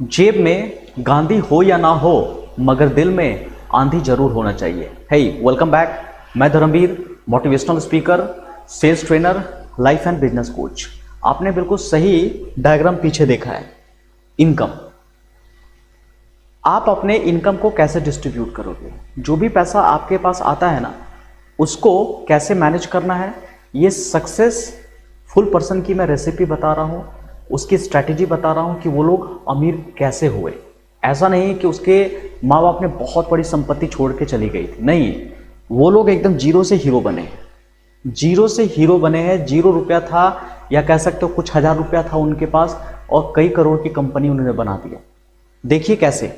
जेब में गांधी हो या ना हो, मगर दिल में आंधी जरूर होना चाहिए। Hey welcome back. मैं Dharmveer, motivational speaker, sales trainer, life and business coach. आपने बिल्कुल सही डायग्राम पीछे देखा है। इनकम, आप अपने इनकम को कैसे डिस्ट्रीब्यूट करोगे? जो भी पैसा आपके पास आता है ना, उसको कैसे मैनेज करना है, ये सक्सेसफुल पर्सन की मैं रेसिपी बता रहा हूँ, उसकी स्ट्रैटेजी बता रहा हूँ कि वो लोग अमीर कैसे हुए। ऐसा नहीं कि उसके माँ बाप ने बहुत बड़ी संपत्ति छोड़ के चली गई थी, नहीं, वो लोग एकदम जीरो से हीरो बने। जीरो से हीरो बने हैं। 0 रुपया था, या कह सकते हो कुछ हजार रुपया था उनके पास, और कई करोड़ की कंपनी उन्होंने बना दिया। देखिए कैसे।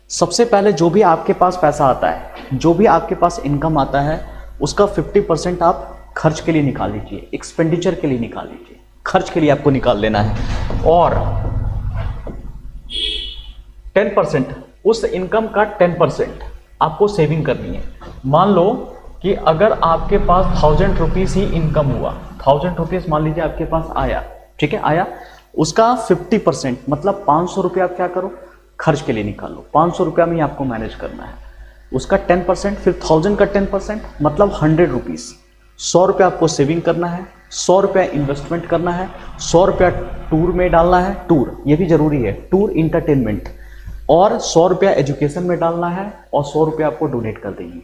सबसे पहले जो भी आपके पास पैसा आता है, जो भी आपके पास इनकम आता है, उसका 50% आप खर्च के लिए निकाल लीजिए, एक्सपेंडिचर के लिए निकाल लीजिए, खर्च के लिए आपको निकाल लेना है। और 10%, उस इनकम का 10% आपको सेविंग करनी है। मान लो कि अगर आपके पास 1000 रुपीज ही इनकम हुआ, 1000 रुपीज मान लीजिए आपके पास आया, ठीक है, आया, उसका 50% मतलब 500 रुपया आप क्या करो, खर्च के लिए निकालो। 500 रुपया में ही आपको मैनेज करना है। उसका 10%, फिर 1000 का 10% मतलब 100 रुपीज। 100 रुपया आपको सेविंग करना है, 100 रुपया इन्वेस्टमेंट करना है, 100 रुपया टूर में डालना है, टूर ये भी जरूरी है, टूर इंटरटेनमेंट, और 100 रुपया एजुकेशन में डालना है, और 100 रुपया आपको डोनेट कर देंगे।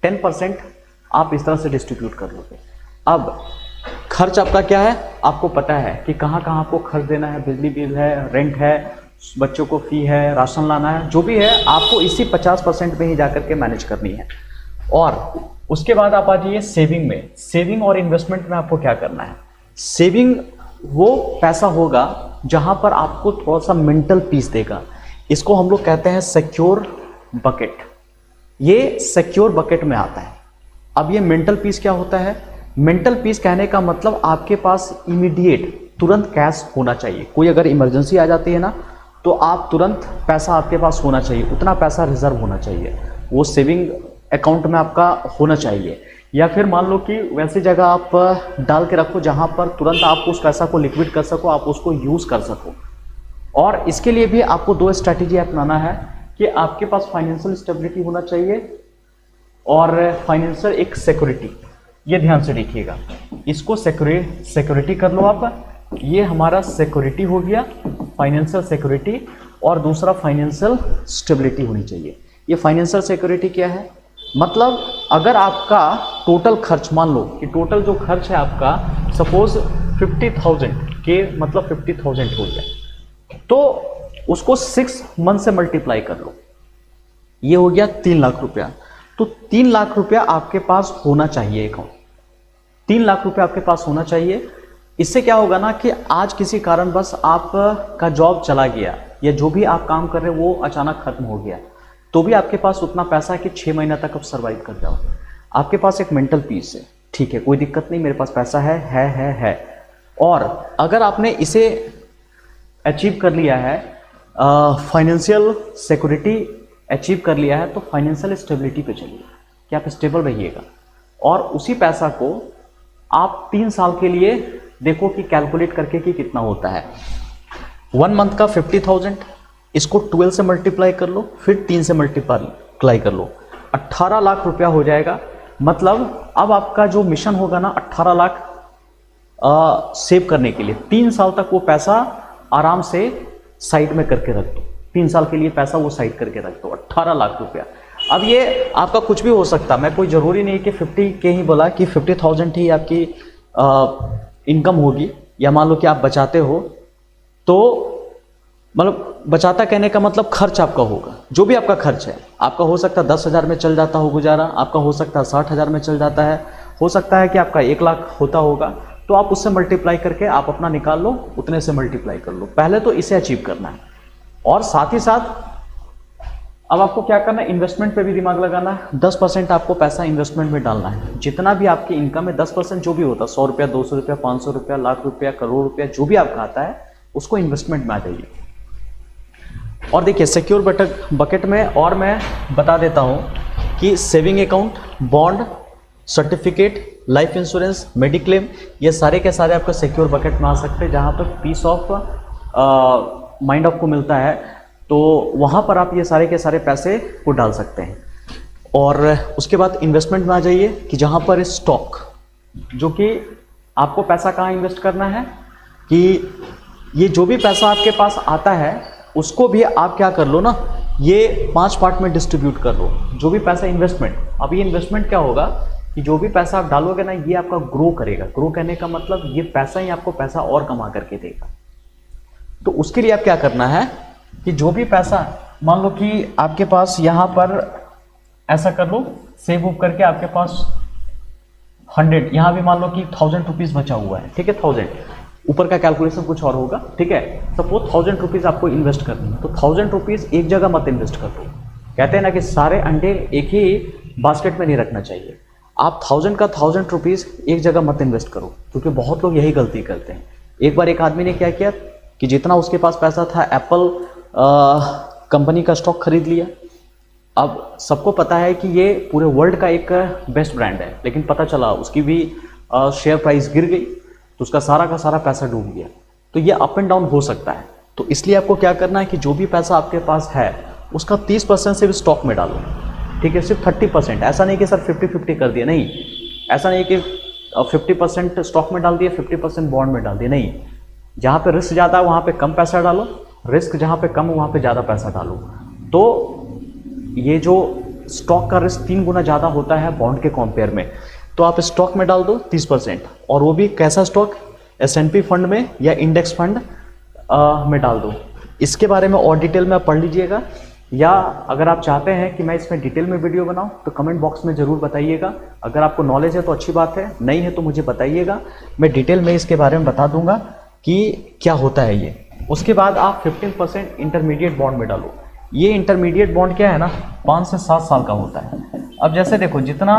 10% आप इस तरह से डिस्ट्रीब्यूट कर लोगे। अब खर्च आपका क्या है, आपको पता है कि कहाँ कहाँ आपको खर्च देना है। बिजली बिल है, रेंट है, बच्चों को फी है, राशन लाना है, जो भी है आपको इसी 50% में ही जाकर के मैनेज करनी है। और उसके बाद आप आ जाइए सेविंग में। सेविंग और इन्वेस्टमेंट में आपको क्या करना है? सेविंग वो पैसा होगा जहां पर आपको थोड़ा सा मेंटल पीस देगा। इसको हम लोग कहते हैं सिक्योर बकेट। ये सिक्योर बकेट में आता है। अब ये मेंटल पीस क्या होता है? मेंटल पीस कहने का मतलब आपके पास इमीडिएट तुरंत कैश होना चाहिए। कोई अगर इमरजेंसी आ जाती है ना, तो आप तुरंत पैसा आपके पास होना चाहिए, उतना पैसा रिजर्व होना चाहिए, वो सेविंग अकाउंट में आपका होना चाहिए। या फिर मान लो कि वैसी जगह आप डाल के रखो जहां पर तुरंत आप उस पैसा को लिक्विड कर सको, आप उसको यूज कर सको। और इसके लिए भी आपको 2 स्ट्रैटेजी अपनाना है कि आपके पास फाइनेंशियल स्टेबिलिटी होना चाहिए और फाइनेंशियल एक सिक्योरिटी। ये ध्यान से देखिएगा, इसको सिक्योरिटी कर लो आप। ये हमारा सिक्योरिटी हो गया, फाइनेंशियल सिक्योरिटी, और दूसरा फाइनेंशियल स्टेबिलिटी होनी चाहिए। ये फाइनेंशियल सिक्योरिटी क्या है? मतलब अगर आपका टोटल खर्च, मान लो कि टोटल जो खर्च है आपका, सपोज 50,000 के मतलब 50,000 हो गया, तो उसको 6 मंथ से मल्टीप्लाई कर लो, ये हो गया 3 लाख रुपया। तो 3 लाख रुपया आपके पास होना चाहिए अकाउंट, 3 लाख रुपया आपके पास होना चाहिए। इससे क्या होगा ना कि आज किसी कारणवश आपका जॉब चला गया, या जो भी आप काम कर रहे हैं वो अचानक खत्म हो गया, तो भी आपके पास उतना पैसा है कि 6 महीना तक आप सर्वाइव कर जाओ। आपके पास एक मेंटल पीस है, ठीक है, कोई दिक्कत नहीं, मेरे पास पैसा है। और अगर आपने इसे अचीव कर लिया है, फाइनेंशियल सिक्योरिटी अचीव कर लिया है, तो फाइनेंशियल स्टेबिलिटी पे चलिए कि आप स्टेबल रहिएगा। और उसी पैसा को आप 3 साल के लिए देखो कि कैलकुलेट करके कि कितना होता है। 1 मंथ का 50,000, इसको 12 से मल्टीप्लाई कर लो, फिर 3 से मल्टीप्लाई कर लो, 18 लाख रुपया हो जाएगा। मतलब अब आपका जो मिशन होगा ना, 18 लाख सेव करने के लिए 3 साल तक वो पैसा आराम से साइड में करके रख दो। 3 साल के लिए पैसा वो साइड करके रख दो, 18 लाख रुपया। अब ये आपका कुछ भी हो सकता है, मैं कोई जरूरी नहीं कि 50 के ही बोला कि 50,000 ही आपकी इनकम होगी, या मान लो कि आप बचाते हो, तो मतलब बचाता कहने का मतलब खर्च आपका होगा, जो भी आपका खर्च है, आपका हो सकता है 10,000 में चल जाता हो गुजारा, आपका हो सकता है 60,000 में चल जाता है, हो सकता है कि आपका 1 लाख होता होगा, तो आप उससे मल्टीप्लाई करके आप अपना निकाल लो, उतने से मल्टीप्लाई कर लो। पहले तो इसे अचीव करना है, और साथ ही साथ अब आपको क्या करना है, इन्वेस्टमेंट पे भी दिमाग लगाना है। 10% आपको पैसा इन्वेस्टमेंट में डालना है। जितना भी आपकी इनकम है, 10% जो भी होता है, 100 रुपया, 200 रुपया, 500 रुपया, लाख रुपया, करोड़ रुपया, जो भी आपका आता है, उसको इन्वेस्टमेंट में आ जाइए। और देखिए सिक्योर बकेट में, और मैं बता देता हूं कि saving account, bond, certificate, life insurance, mediclaim, ये सारे के सारे आपका सिक्योर बकेट में आ सकते हैं, जहां पर पीस ऑफ माइंड आपको मिलता है, तो वहाँ पर आप ये सारे के सारे पैसे को डाल सकते हैं। और उसके बाद इन्वेस्टमेंट में आ जाइए कि जहाँ पर स्टॉक, जो कि आपको पैसा कहाँ इन्वेस्ट करना है कि ये जो भी पैसा आपके पास आता है उसको भी आप क्या कर लो ना, ये 5 पार्ट में डिस्ट्रीब्यूट कर लो। जो भी पैसा इन्वेस्टमेंट, अब ये इन्वेस्टमेंट क्या होगा कि जो भी पैसा आप डालोगे ना, ये आपका ग्रो करेगा। ग्रो करने का मतलब ये पैसा ही आपको पैसा और कमा करके देगा। तो उसके लिए आप क्या करना है कि जो भी पैसा, मान लो कि आपके पास यहाँ पर ऐसा कर लो, सेव अप करके आपके पास 100, यहाँ भी मान लो कि 1000 रुपीज़ बचा हुआ है, ठीक है, 1000, ऊपर का कैलकुलेशन कुछ और होगा, ठीक है। सपोज 1000 रुपीज़ आपको इन्वेस्ट करनी है, तो 1000 रुपीज़ एक जगह मत इन्वेस्ट कर दो। कहते हैं ना कि सारे अंडे एक ही बास्केट में नहीं रखना चाहिए। आप 1000 का 1000 रुपीज़ एक जगह मत इन्वेस्ट करो, क्योंकि बहुत लोग यही गलती करते हैं। एक बार एक आदमी ने क्या किया कि जितना उसके पास पैसा था एप्पल कंपनी का स्टॉक खरीद लिया। अब सबको पता है कि ये पूरे वर्ल्ड का एक बेस्ट ब्रांड है, लेकिन पता चला उसकी भी शेयर प्राइस गिर गई, तो उसका सारा का सारा पैसा डूब गया। तो ये अप एंड डाउन हो सकता है। तो इसलिए आपको क्या करना है कि जो भी पैसा आपके पास है उसका 30% सिर्फ स्टॉक में डालो, ठीक है, सिर्फ 30%। ऐसा नहीं कि सर 50-50 कर दिया, नहीं, ऐसा नहीं कि 50% स्टॉक में डाल दिया, 50% बॉन्ड में डाल दिया, नहीं। जहाँ पे रिस्क ज़्यादा है वहाँ पे कम पैसा डालो, रिस्क जहाँ पे कम है वहाँ पे ज़्यादा पैसा डालो। तो ये जो स्टॉक का रिस्क 3 गुना ज़्यादा होता है बॉन्ड के कंपेयर में, तो आप स्टॉक में डाल दो 30%, और वो भी कैसा स्टॉक, S&P फंड में या इंडेक्स फंड में डाल दो। इसके बारे में और डिटेल में आप पढ़ लीजिएगा, या अगर आप चाहते हैं कि मैं इसमें डिटेल में वीडियो बनाऊं तो कमेंट बॉक्स में ज़रूर बताइएगा। अगर आपको नॉलेज है तो अच्छी बात है, नहीं है तो मुझे बताइएगा, मैं डिटेल में इसके बारे में बता दूंगा कि क्या होता है ये। उसके बाद आप 15% इंटरमीडिएट बॉन्ड में डालो। ये इंटरमीडिएट बॉन्ड क्या है ना, 5 से 7 साल का होता है। अब जैसे देखो, जितना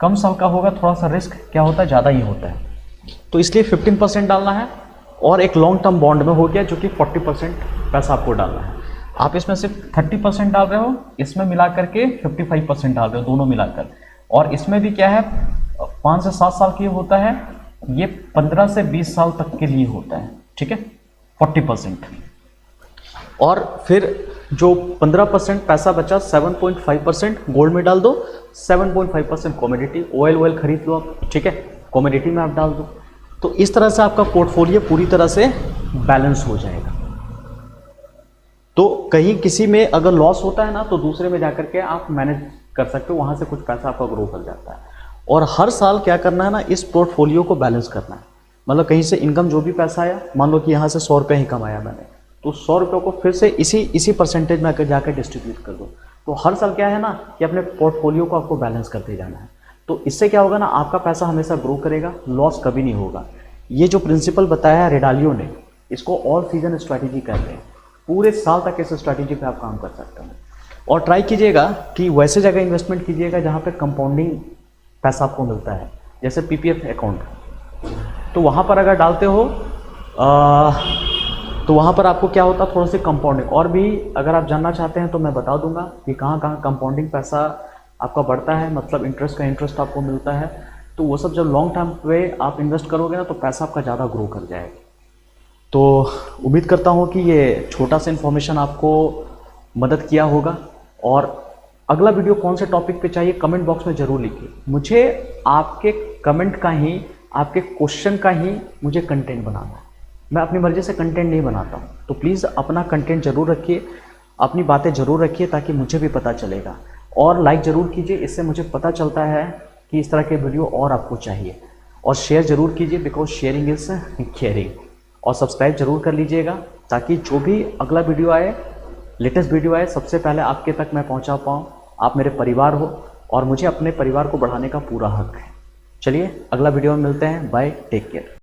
कम साल का होगा थोड़ा सा रिस्क क्या होता है, ज़्यादा ही होता है, तो इसलिए 15% डालना है। और एक लॉन्ग टर्म बॉन्ड में हो गया जो कि 40% पैसा आपको डालना है। आप इसमें सिर्फ 30% डाल रहे हो, इसमें मिला करके 55% डाल रहे हो, दोनों मिलाकर। और इसमें भी क्या है, 5 से 7 साल के लिए होता है, ये 15 से 20 साल तक के लिए होता है, ठीक है, 40%। और फिर जो 15% पैसा बचा, 7.5% गोल्ड में डाल दो, 7.5% कमोडिटी, ऑयल खरीद लो आप, ठीक है, कमोडिटी में आप डाल दो। तो इस तरह से आपका पोर्टफोलियो पूरी तरह से बैलेंस हो जाएगा। तो कहीं किसी में अगर लॉस होता है ना, तो दूसरे में जाकर के आप मैनेज कर सकते हो, वहां से कुछ पैसा आपका ग्रो कर जाता है। और हर साल क्या करना है ना, इस पोर्टफोलियो को बैलेंस करना है। मतलब कहीं से इनकम जो भी पैसा आया, मान लो कि यहाँ से 100 रुपये ही कमाया मैंने, तो 100 रुपये को फिर से इसी परसेंटेज में जाकर डिस्ट्रीब्यूट कर दो। तो हर साल क्या है ना कि अपने पोर्टफोलियो को आपको बैलेंस करते जाना है। तो इससे क्या होगा ना, आपका पैसा हमेशा ग्रो करेगा, लॉस कभी नहीं होगा। ये जो प्रिंसिपल बताया है रेडालियो ने, इसको ऑल सीजन स्ट्रैटेजी कहते हैं। पूरे साल तक इस स्ट्रैटेजी पे आप काम कर सकते हैं। और ट्राई कीजिएगा कि वैसे जगह इन्वेस्टमेंट कीजिएगा जहाँ पे कंपाउंडिंग पैसा आपको मिलता है, जैसे PPF अकाउंट। तो वहाँ पर अगर डालते हो तो वहाँ पर आपको क्या होता है, थोड़ा सी कंपाउंडिंग। और भी अगर आप जानना चाहते हैं तो मैं बता दूंगा कि कहाँ कहाँ कंपाउंडिंग पैसा आपका बढ़ता है, मतलब इंटरेस्ट आपको मिलता है। तो वो सब जब लॉन्ग टर्म पे आप इन्वेस्ट करोगे ना, तो पैसा आपका ज़्यादा ग्रो कर जाएगा। तो उम्मीद करता हूँ कि ये छोटा सा इन्फॉर्मेशन आपको मदद किया होगा। और अगला वीडियो कौन से टॉपिक पे चाहिए कमेंट बॉक्स में ज़रूर लिखिए। मुझे आपके कमेंट का ही, आपके क्वेश्चन का ही मुझे कंटेंट बनाना है। मैं अपनी मर्ज़ी से कंटेंट नहीं बनाता हूँ। तो प्लीज़ अपना कंटेंट ज़रूर रखिए, अपनी बातें ज़रूर रखिए, ताकि मुझे भी पता चलेगा। और लाइक ज़रूर कीजिए, इससे मुझे पता चलता है कि इस तरह के वीडियो और आपको चाहिए। और शेयर ज़रूर कीजिए, बिकॉज शेयरिंग इज़ केयरिंग। और सब्सक्राइब जरूर कर लीजिएगा, ताकि जो भी अगला वीडियो आए, लेटेस्ट वीडियो आए, सबसे पहले आपके तक मैं पहुंचा पाऊँ। आप मेरे परिवार हो और मुझे अपने परिवार को बढ़ाने का पूरा हक है। चलिए अगला वीडियो में मिलते हैं। Bye, take care.